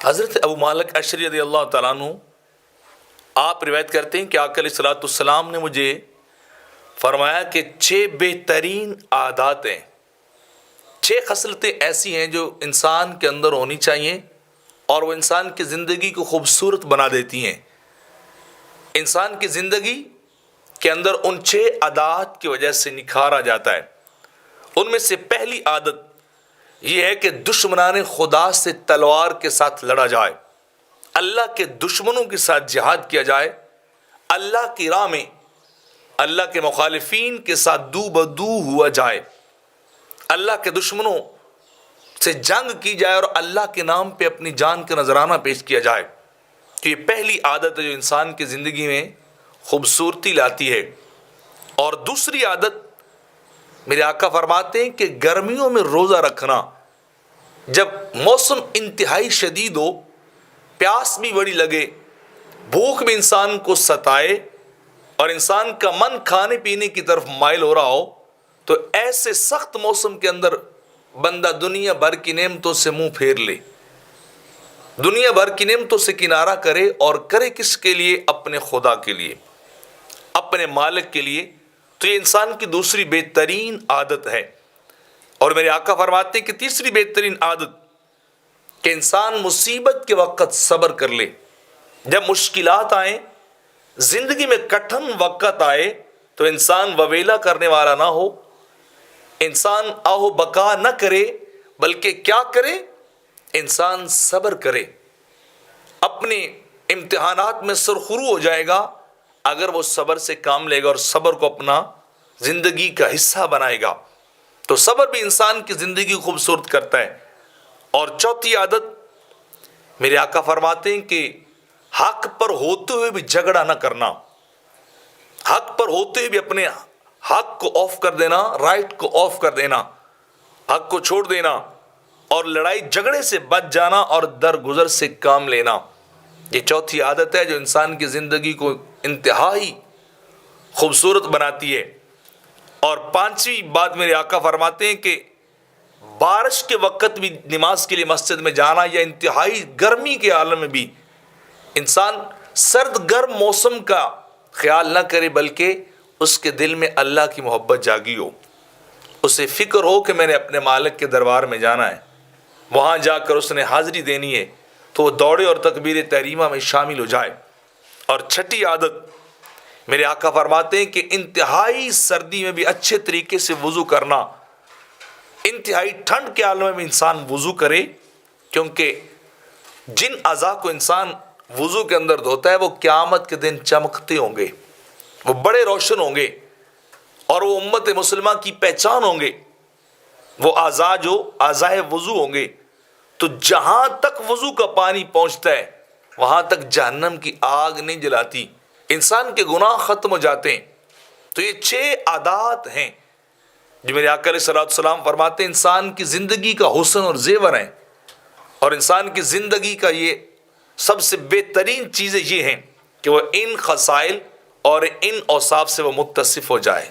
حضرت ابو مالک اشعری رضی اللہ تعالیٰ عنہ آپ روایت کرتے ہیں کہ آقا علیہ الصلوۃ والسلام نے مجھے فرمایا کہ 6 بہترین عادات ہیں، 6 خصلتیں ایسی ہیں جو انسان کے اندر ہونی چاہیے اور وہ انسان کی زندگی کو خوبصورت بنا دیتی ہیں۔ انسان کی زندگی کے اندر ان 6 عادات کی وجہ سے نکھار آ جاتا ہے۔ ان میں سے پہلی عادت یہ ہے کہ دشمنان خدا سے تلوار کے ساتھ لڑا جائے، اللہ کے دشمنوں کے ساتھ جہاد کیا جائے، اللہ کی راہ میں اللہ کے مخالفین کے ساتھ دو بدو ہوا جائے، اللہ کے دشمنوں سے جنگ کی جائے اور اللہ کے نام پہ اپنی جان کا نذرانہ پیش کیا جائے۔ تو یہ پہلی عادت ہے جو انسان کی زندگی میں خوبصورتی لاتی ہے۔ اور دوسری عادت میرے آقا فرماتے ہیں کہ گرمیوں میں روزہ رکھنا، جب موسم انتہائی شدید ہو، پیاس بھی بڑی لگے، بھوک بھی انسان کو ستائے اور انسان کا من کھانے پینے کی طرف مائل ہو رہا ہو، تو ایسے سخت موسم کے اندر بندہ دنیا بھر کی نعمتوں سے منہ پھیر لے، دنیا بھر کی نعمتوں سے کنارہ کرے، اور کرے کس کے لیے؟ اپنے خدا کے لیے، اپنے مالک کے لیے۔ تو یہ انسان کی دوسری بہترین عادت ہے۔ اور میرے آقا فرماتے ہیں کہ تیسری بہترین عادت کہ انسان مصیبت کے وقت صبر کر لے۔ جب مشکلات آئیں، زندگی میں کٹھن وقت آئے، تو انسان وویلا کرنے والا نہ ہو، انسان آہو بکا نہ کرے، بلکہ کیا کرے؟ انسان صبر کرے۔ اپنے امتحانات میں سرخرو ہو جائے گا اگر وہ صبر سے کام لے گا اور صبر کو اپنا زندگی کا حصہ بنائے گا۔ تو صبر بھی انسان کی زندگی خوبصورت کرتا ہے۔ اور چوتھی عادت میرے آقا فرماتے ہیں کہ حق پر ہوتے ہوئے بھی جھگڑا نہ کرنا، حق پر ہوتے ہوئے بھی اپنے حق کو آف کر دینا، رائٹ کو آف کر دینا، حق کو چھوڑ دینا اور لڑائی جھگڑے سے بچ جانا اور درگزر سے کام لینا۔ یہ چوتھی عادت ہے جو انسان کی زندگی کو انتہائی خوبصورت بناتی ہے۔ اور پانچویں بات میرے آقا فرماتے ہیں کہ بارش کے وقت بھی نماز کے لیے مسجد میں جانا، یا انتہائی گرمی کے عالم میں بھی انسان سرد گرم موسم کا خیال نہ کرے، بلکہ اس کے دل میں اللہ کی محبت جاگی ہو، اسے فکر ہو کہ میں نے اپنے مالک کے دربار میں جانا ہے، وہاں جا کر اس نے حاضری دینی ہے، تو وہ دوڑے اور تکبیر تحریمہ میں شامل ہو جائے۔ اور چھٹی عادت میرے آقا فرماتے ہیں کہ انتہائی سردی میں بھی اچھے طریقے سے وضو کرنا، انتہائی ٹھنڈ کے عالم میں بھی انسان وضو کرے، کیونکہ جن اعضاء کو انسان وضو کے اندر دھوتا ہے وہ قیامت کے دن چمکتے ہوں گے، وہ بڑے روشن ہوں گے، اور وہ امت مسلمہ کی پہچان ہوں گے۔ وہ اعضاء جو اعضاء وضو ہوں گے، تو جہاں تک وضو کا پانی پہنچتا ہے وہاں تک جہنم کی آگ نہیں جلاتی، انسان کے گناہ ختم ہو جاتے ہیں۔ تو یہ 6 عادات ہیں جو میرے آقا علیہ الصلوۃ والسلام فرماتے ہیں انسان کی زندگی کا حسن اور زیور ہیں، اور انسان کی زندگی کا یہ سب سے بہترین چیزیں یہ ہیں کہ وہ ان خصائل اور ان اوصاف سے وہ متصف ہو جائے۔